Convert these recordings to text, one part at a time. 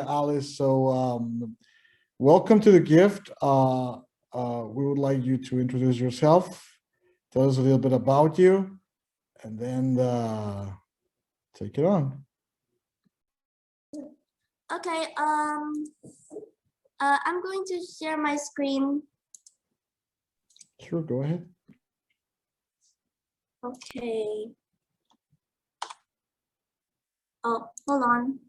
Alice. So, welcome to the gift. We would like you to introduce yourself, tell us a little bit about you, and then take it on. Okay, I'm going to share my screen. Sure, go ahead. Okay. Oh, hold on.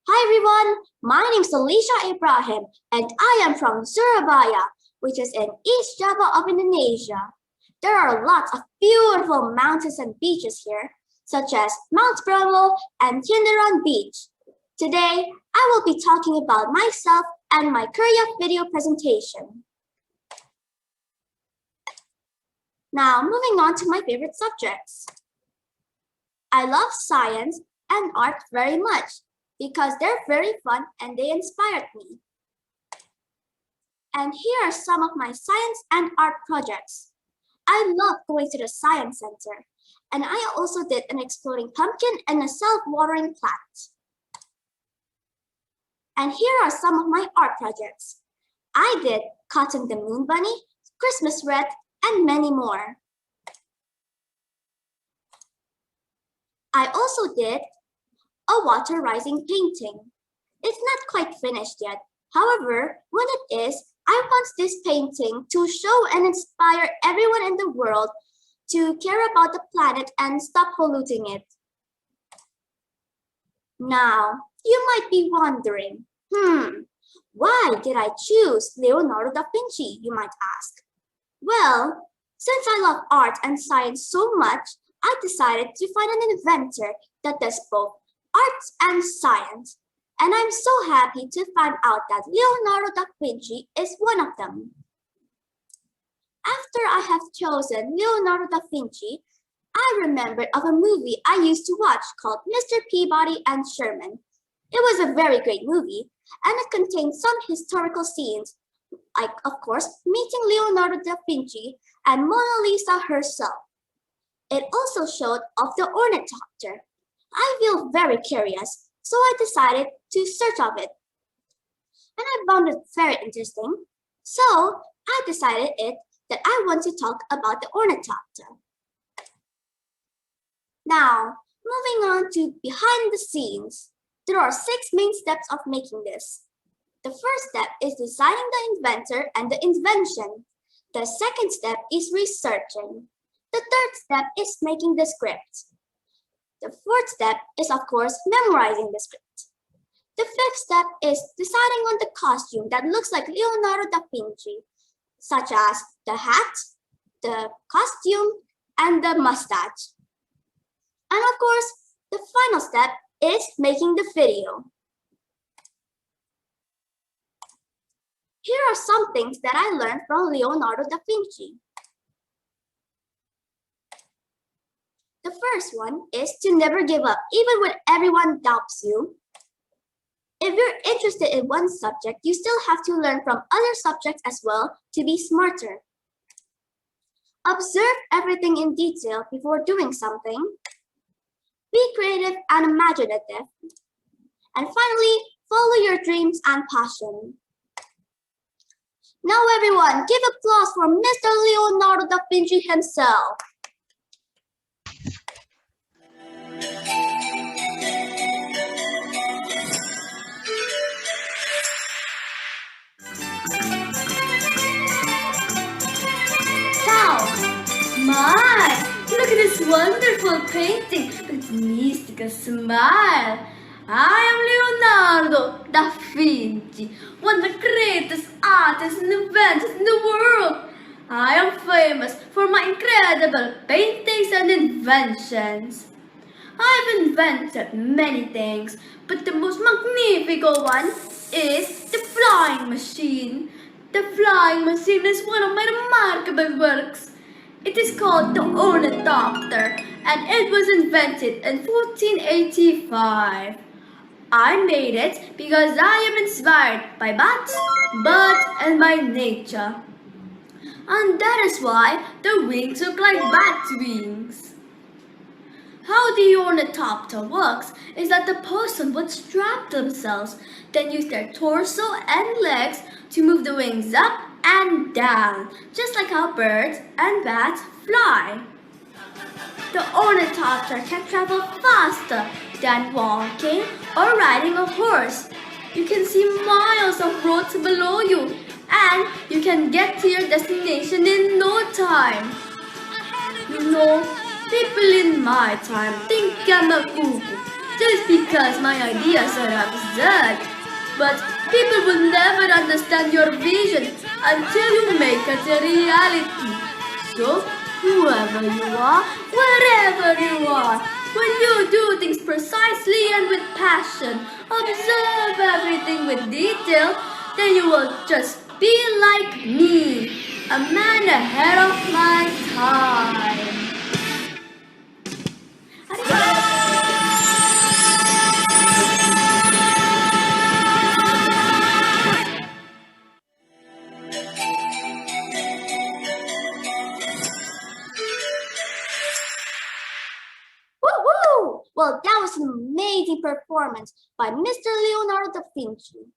Hi everyone, my name is Alicia Ibrahim and I am from Surabaya, which is in East Java of Indonesia. There are lots of beautiful mountains and beaches here, such as Mount Bromo and Tinderan Beach. Today, I will be talking about myself and my Korea video presentation. Now, moving on to my favorite subjects. I love science and art very much because they're very fun and they inspired me. And here are some of my science and art projects. I love going to the science center, and I also did an exploding pumpkin and a self-watering plant. And here are some of my art projects. I did Cotton the Moon Bunny, Christmas Wreath, and many more. I also did a water rising painting. It's not quite finished yet. However, when it is, I want this painting to show and inspire everyone in the world to care about the planet and stop polluting it. Now, you might be wondering, why did I choose Leonardo da Vinci, you might ask? Well, since I love art and science so much, I decided to find an inventor that does both arts and science. And I'm so happy to find out that Leonardo da Vinci is one of them. After I have chosen Leonardo da Vinci, I remembered of a movie I used to watch called Mr. Peabody and Sherman. It was a very great movie, and it contained some historical scenes, like, of course, meeting Leonardo da Vinci and Mona Lisa herself. It also showed off the ornithopter. I feel very curious, so I decided to search of it. And I found it very interesting, so I decided that I want to talk about the ornithopter. Now, moving on to behind the scenes, there are 6 main steps of making this. The first step is designing the inventor and the invention. The second step is researching. The third step is making the script. The fourth step is, of course, memorizing the script. The fifth step is deciding on the costume that looks like Leonardo da Vinci, such as the hat, the costume, and the mustache. And of course, the final step is making the video. Here are some things that I learned from Leonardo da Vinci. The first one is to never give up, even when everyone doubts you. If you're interested in one subject, you still have to learn from other subjects as well to be smarter. Observe everything in detail before doing something. Be creative and imaginative. And finally, follow your dreams and passion. Now everyone, give applause for Mr. Leonardo da Vinci himself. My, look at this wonderful painting with its mystical smile. I am Leonardo da Vinci, one of the greatest artists and inventors in the world. I am famous for my incredible paintings and inventions. I've invented many things, but the most magnificent one is the flying machine. The flying machine is one of my remarkable works. It is called the ornithopter, and it was invented in 1485. I made it because I am inspired by bats, birds, and by nature. And that is why the wings look like bat wings. How the ornithopter works is that the person would strap themselves, then use their torso and legs to move the wings up and down, just like how birds and bats fly. The ornithopter can travel faster than walking or riding a horse. You can see miles of roads below you, and you can get to your destination in no time. You know, people in my time think I'm a cuckoo just because my ideas are absurd. But people will never understand your vision until you make it a reality. So, whoever you are, wherever you are, when you do things precisely and with passion, observe everything with detail, then you will just be like me, a man ahead of my time. Woo-hoo! Well, that was an amazing performance by Mr. Leonardo da Vinci.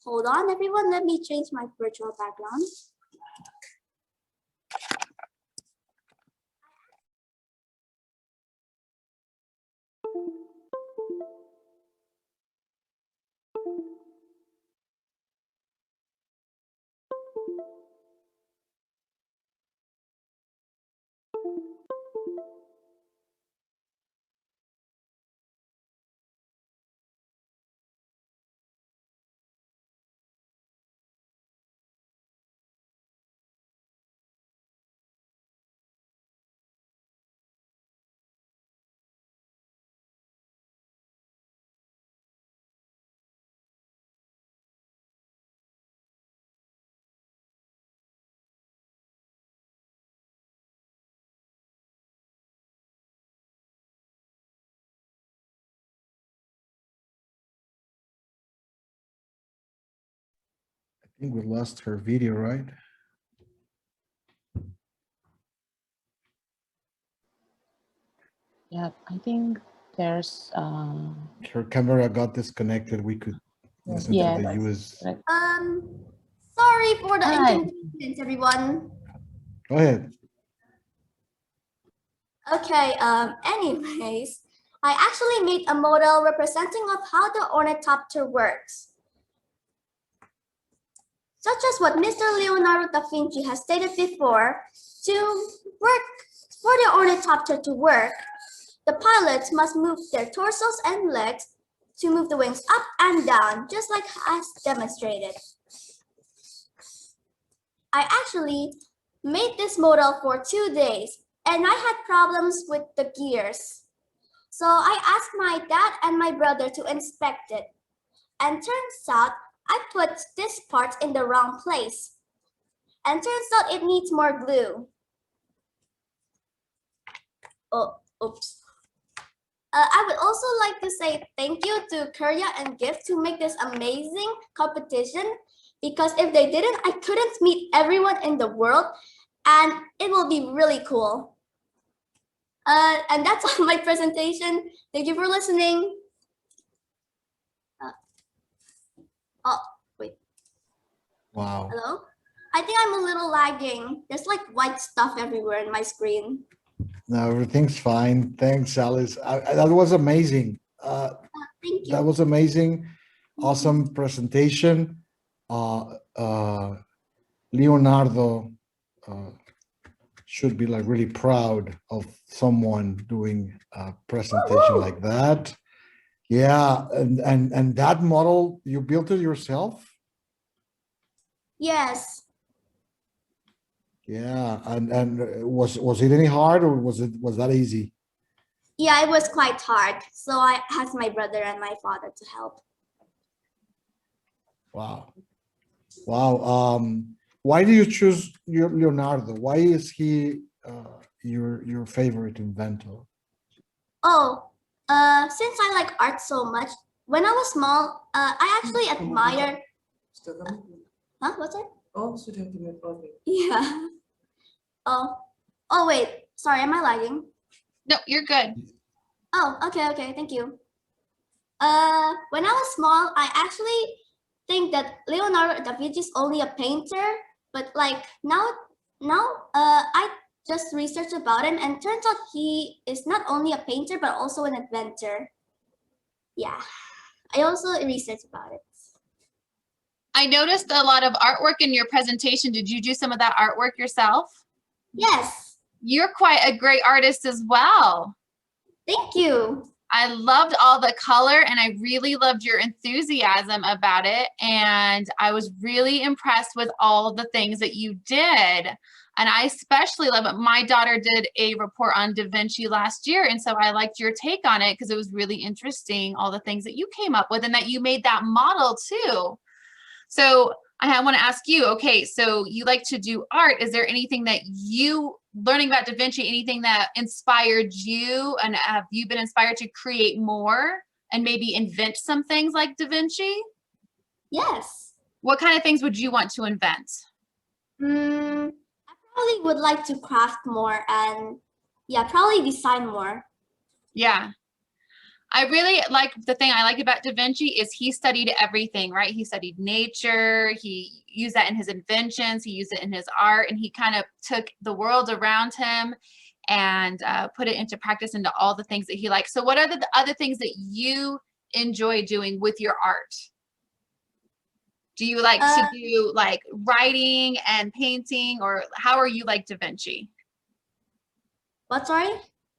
Hold on, everyone. Let me change my virtual background. I think we lost her video, right? Yeah, I think there's Her camera got disconnected. We could listen yeah, to the that's US. correct. Sorry for the Hi. inconvenience, everyone. Go ahead. Okay, anyways, I actually made a model representing of how the ornithopter works. Such as what Mr. Leonardo da Vinci has stated before, for the ornithopter to work, the pilots must move their torsos and legs to move the wings up and down, just like as demonstrated. I actually made this model for 2 days, and I had problems with the gears. So I asked my dad and my brother to inspect it, and turns out I put this part in the wrong place. And turns out it needs more glue. Oh, oops. I would also like to say thank you to Korea and Gift to make this amazing competition, because if they didn't, I couldn't meet everyone in the world, and it will be really cool. And that's all my presentation. Thank you for listening. Oh, wait. Wow. Hello? I think I'm a little lagging. There's like white stuff everywhere in my screen. No, everything's fine. Thanks, Alice. That was amazing. Thank you. That was amazing. Awesome presentation. Leonardo should be like really proud of someone doing a presentation like that. Yeah, and that model, you built it yourself? Yes. Yeah, and was it any hard, or was that easy? Yeah, it was quite hard. So I asked my brother and my father to help. Wow. Wow. Why do you choose Leonardo? Why is he your favorite inventor? Oh, since I like art so much, when I was small, I actually admired. Huh? What's it? Oh, sudah pindah. Okay. Yeah. Oh, wait. Sorry, am I lagging? No, you're good. Oh, okay, thank you. When I was small, I actually think that Leonardo da Vinci is only a painter, but like now, I just researched about him and turns out he is not only a painter, but also an inventor. Yeah, I also researched about it. I noticed a lot of artwork in your presentation. Did you do some of that artwork yourself? Yes, You're quite a great artist as well. thank you. I loved all the color and I really loved your enthusiasm about it. And I was really impressed with all the things that you did. And I especially love it. My daughter did a report on Da Vinci last year. And so I liked your take on it because it was really interesting, all the things that you came up with and that you made that model too. So I want to ask you, okay, so you like to do art. Is there anything that you, learning about Da Vinci, anything that inspired you, and have you been inspired to create more and maybe invent some things like Da Vinci? Yes. What kind of things would you want to invent? I probably would like to craft more and yeah, probably design more. Yeah. I really like, the thing I like about Da Vinci is he studied everything, right? He studied nature, he used that in his inventions, he used it in his art, and he kind of took the world around him and put it into practice into all the things that he liked. So what are the other things that you enjoy doing with your art? Do you like to do like writing and painting, or how are you like Da Vinci? What, sorry?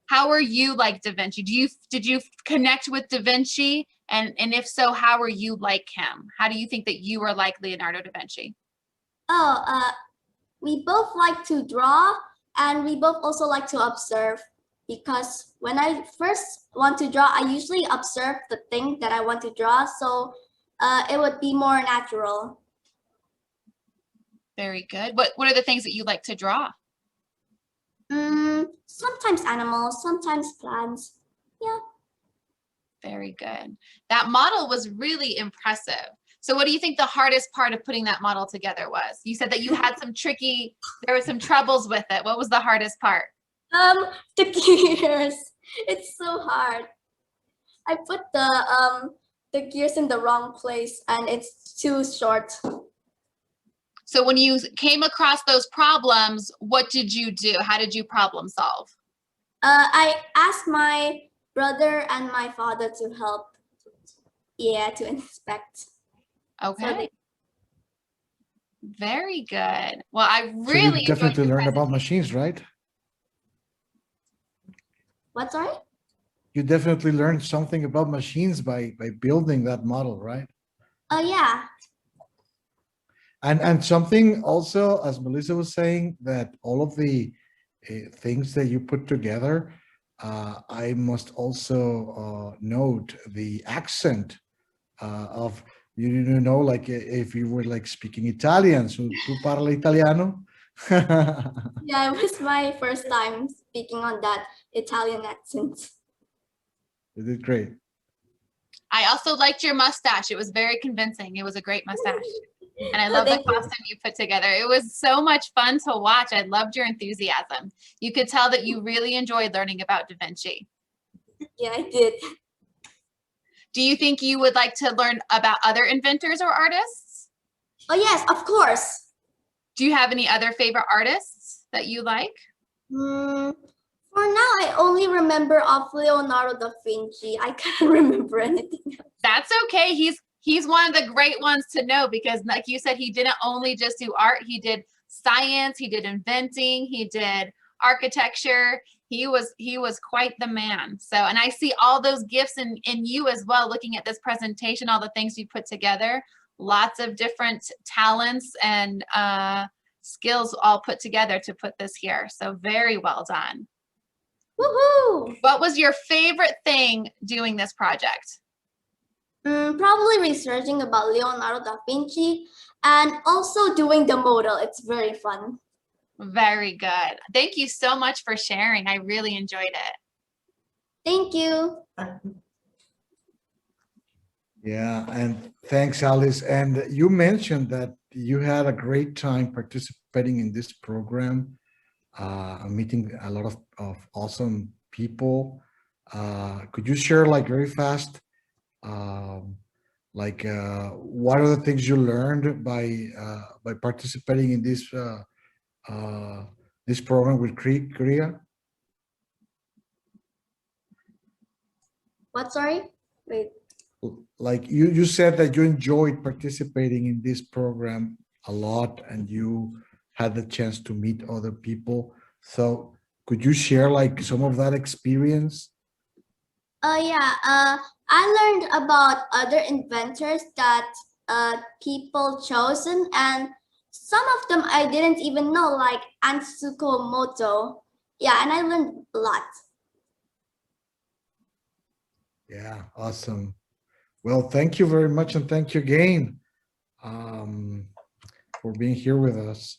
How are you like Da Vinci? Did you connect with Da Vinci? And if so, how are you like him? How do you think that you are like Leonardo da Vinci? Oh, we both like to draw and we both also like to observe, because when I first want to draw, I usually observe the thing that I want to draw. So it would be more natural. Very good. What are the things that you like to draw? Sometimes animals, sometimes plants. Yeah. Very good. That model was really impressive. So what do you think the hardest part of putting that model together was? You said that you had there were some troubles with it. What was the hardest part? The gears. It's so hard. I put the gears in the wrong place and it's too short. So when you came across those problems, what did you do? How did you problem solve? I asked my brother and my father to help. Yeah, to inspect. Okay. Very good. Well, I So really you definitely learned about machines, right? What, sorry? You definitely learned something about machines by building that model, right? Yeah. And something also, as Melissa was saying, that all of the things that you put together, I must also note the accent of, you know, like if you were like speaking Italian, so tu parla italiano? Yeah, it was my first time speaking on that Italian accent. You did great. I also liked your mustache. It was very convincing. It was a great mustache. And I love the Thank you. costume you put together. It was so much fun to watch. I loved your enthusiasm. You could tell that you really enjoyed learning about Da Vinci. Yeah, I did. Do you think you would like to learn about other inventors or artists? Oh yes, of course. Do you have any other favorite artists that you like? For now, I only remember of Leonardo da Vinci. I can't remember anything else. That's okay. He's one of the great ones to know, because like you said, he didn't only just do art. He did science, he did inventing, he did architecture. He was quite the man. So, and I see all those gifts in you as well, looking at this presentation, all the things you put together, lots of different talents and skills all put together to put this here. So very well done. Woohoo! What was your favorite thing doing this project? Probably researching about Leonardo da Vinci and also doing the model. It's very fun. Very good. Thank you so much for sharing. I really enjoyed it. Thank you. Yeah, and thanks, Alice. And you mentioned that you had a great time participating in this program, meeting a lot of awesome people. Could you share like very fast, what are the things you learned by participating in this program with Korea? What, sorry? Wait. Like you said that you enjoyed participating in this program a lot and you had the chance to meet other people. So could you share like some of that experience? Yeah, I learned about other inventors that people chosen, and some of them I didn't even know, like Ansuko Moto. Yeah, and I learned a lot. Yeah, awesome. Well, thank you very much, and thank you again for being here with us.